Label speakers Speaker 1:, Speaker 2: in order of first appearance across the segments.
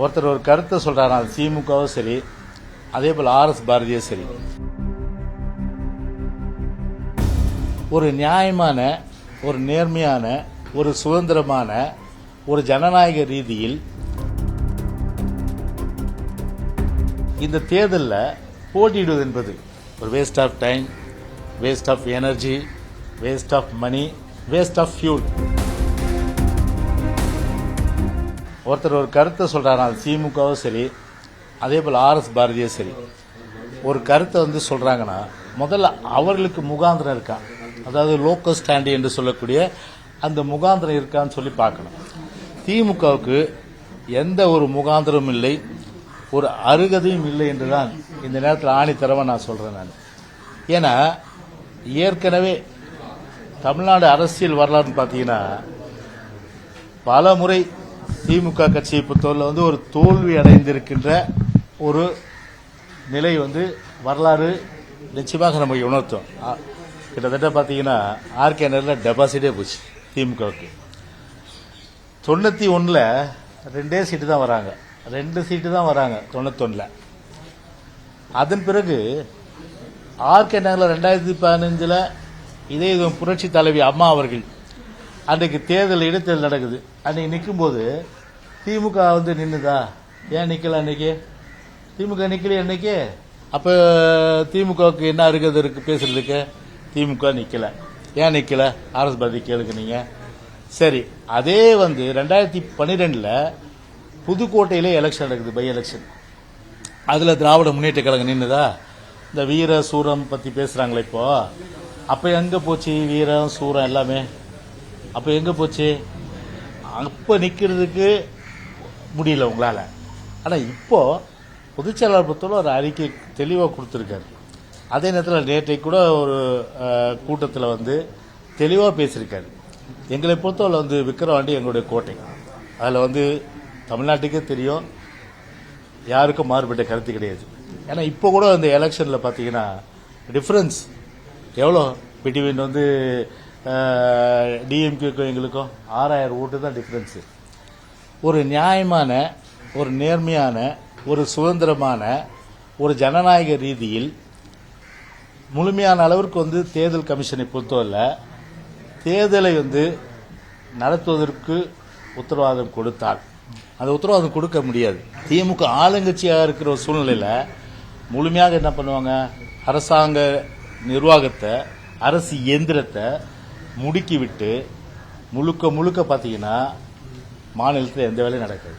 Speaker 1: ஒருத்தர் ஒரு கருத்தை சொல்றாரு, அது திமுகவும் சரி, அதே போல ஆர்எஸ் பாரதியும் சரி. ஒரு நியாயமான, ஒரு நேர்மையான, ஒரு சுதந்திரமான, ஒரு ஜனநாயக ரீதியில் இந்த தேர்தலில் போட்டியிடுவது என்பது ஒரு waste of time, waste of energy, waste of money, waste of fuel. ஒருத்தர் ஒரு கருத்தை சொல்றாரு, அது திமுகவும் சரி, அதே போல் ஆர்எஸ் பாரதியும் சரி. ஒரு கருத்தை சொல்றாங்கன்னா முதல்ல அவர்களுக்கு முகாந்திரம் இருக்கா, அதாவது லோக்கல் ஸ்டாண்டி என்று சொல்லக்கூடிய அந்த முகாந்திரம் இருக்கான்னு சொல்லி பார்க்கணும். திமுகவுக்கு எந்த ஒரு முகாந்திரமும் இல்லை, ஒரு அருகதையும் இல்லை என்றுதான் இந்த நேரத்தில் ஆணித்தரமா நான் சொல்றேன். நான் ஏன்னா ஏற்கனவே தமிழ்நாடு அரசியல் வரலாறுன்னு பார்த்தீங்கன்னா பல முறை திமுக கட்சியை பொறுத்தவரை ஒரு தோல்வி அடைந்திருக்கின்ற ஒரு நிலை வரலாறு நிச்சயமாக நமக்கு உணர்த்தும். கிட்டத்தட்ட பார்த்தீங்கன்னா ஆர்கே நகரில் டெபாசிட்டே போச்சு திமுகவுக்கு. 91 2 சீட்டு தான் வராங்க, 2 சீட்டு தான் வராங்க 91. அதன் பிறகு ஆர்கே நகரில் 2015 இதே புரட்சி தலைவி அம்மா அவர்கள் அன்றைக்கு தேர்தல் இடைத்தேர்தல் நடக்குது. அன்னைக்கு நிற்கும்போது திமுக நின்னுதா? ஏன் நிக்கல? அன்னைக்கு திமுக நிக்கல. அன்னைக்கு அப்ப திமுகவுக்கு என்ன இருக்குது இருக்கு பேசுறதுக்கு? திமுக நிக்கல. ஏன் நிக்கல? ஆர்எஸ் பாரதி கேளுங்க நீங்க. சரி, அதே 2012 புதுக்கோட்டையிலே எலெக்ஷன் நடக்குது, பை எலெக்ஷன். அதுல திராவிட முன்னேற்ற கழகம் நின்னுதா? இந்த வீர சூரம் பத்தி பேசுறாங்களே இப்போ. அப்ப எங்க போச்சு வீரம் சூரம் எல்லாமே? அப்ப எங்க போச்சு? அப்ப நிக்கிறதுக்கு முடியல உங்களால. ஆனா இப்போ பொதுச்செயலாளர் பொறுத்தவரை ஒரு அறிக்கை தெளிவாக கொடுத்திருக்காரு. அதே நேரத்தில் நேற்றைக்கு கூட ஒரு கூட்டத்தில் தெளிவாக பேசியிருக்காரு. எங்களை பொறுத்தவரை விக்கிரவாண்டி எங்களுடைய கோட்டை. அதில் தமிழ்நாட்டுக்கே தெரியும், யாருக்கும் மாறுபட்ட கருத்து கிடையாது. ஏன்னா இப்போ கூட இந்த எலெக்ஷனில் பார்த்தீங்கன்னா டிஃபரன்ஸ் எவ்வளோ பிட்வீன் டிஎம்கேக்கும் எங்களுக்கும் 6000 ஓட்டு தான் டிஃபரன்ஸு. ஒரு நியாயமான, ஒரு நேர்மையான, ஒரு சுதந்திரமான, ஒரு ஜனநாயக ரீதியில் முழுமையான அளவிற்கு தேர்தல் கமிஷனை பொறுத்தவரை தேர்தலை நடத்துவதற்கு உத்தரவாதம் கொடுத்தால், அந்த உத்தரவாதம் கொடுக்க முடியாது. திமுக ஆளுங்கட்சியாக இருக்கிற ஒரு சூழ்நிலையில் முழுமையாக என்ன பண்ணுவாங்க? அரசாங்க நிர்வாகத்தை, அரசு இயந்திரத்தை முடுக்கி விட்டு முழுக்க முழுக்க பார்த்தீங்கன்னா மாநிலத்தில் எந்த வேலையும் நடக்காது.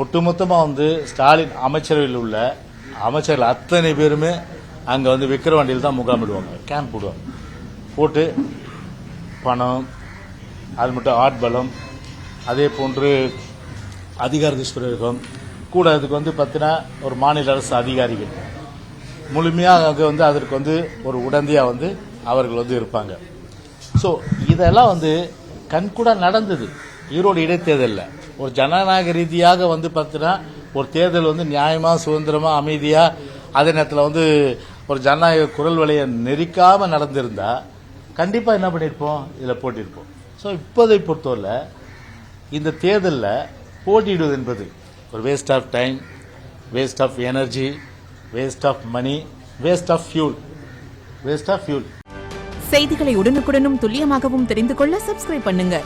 Speaker 1: ஒட்டுமொத்தமாக ஸ்டாலின் அமைச்சரவையில் உள்ள அமைச்சர்கள் அத்தனை பேருமே அங்கே விக்கிரவாண்டியில் தான் முகாமிடுவாங்க, கேம்ப் போடுவாங்க. போட்டு பணம், அது மட்டும் ஆட்பலம், அதே போன்று அதிகார துஷ்பிரயோகம் கூட. அதுக்கு பார்த்தீங்கன்னா ஒரு மாநில அரசு அதிகாரிகள் முழுமையாக அங்கே அதற்கு ஒரு உடந்தையாக அவர்கள் இருப்பாங்க. ஸோ இதெல்லாம் கண்கூட நடந்தது ஈரோடு இடைத்தேர்தலில். ஒரு ஜனநாயக ரீதியாக பார்த்தீங்கன்னா ஒரு தேர்தல் நியாயமா, சுதந்திரமா, அமைதியா, அதே நேரத்தில் ஒரு ஜனநாயக குரல் வலையை நெரிக்காம நடந்திருந்தா கண்டிப்பா என்ன பண்ணிருப்போம்? இதில் போட்டிருப்போம். ஸோ இப்போதை பொறுத்தவரை இந்த தேர்தலில் போட்டியிடுவது என்பது ஒரு waste of time, waste of energy, waste of money, waste of fuel, waste of fuel.
Speaker 2: செய்திகளை உடனுக்குடனும் துல்லியமாகவும் தெரிந்து கொள்ள சப்ஸ்கிரைப் பண்ணுங்க.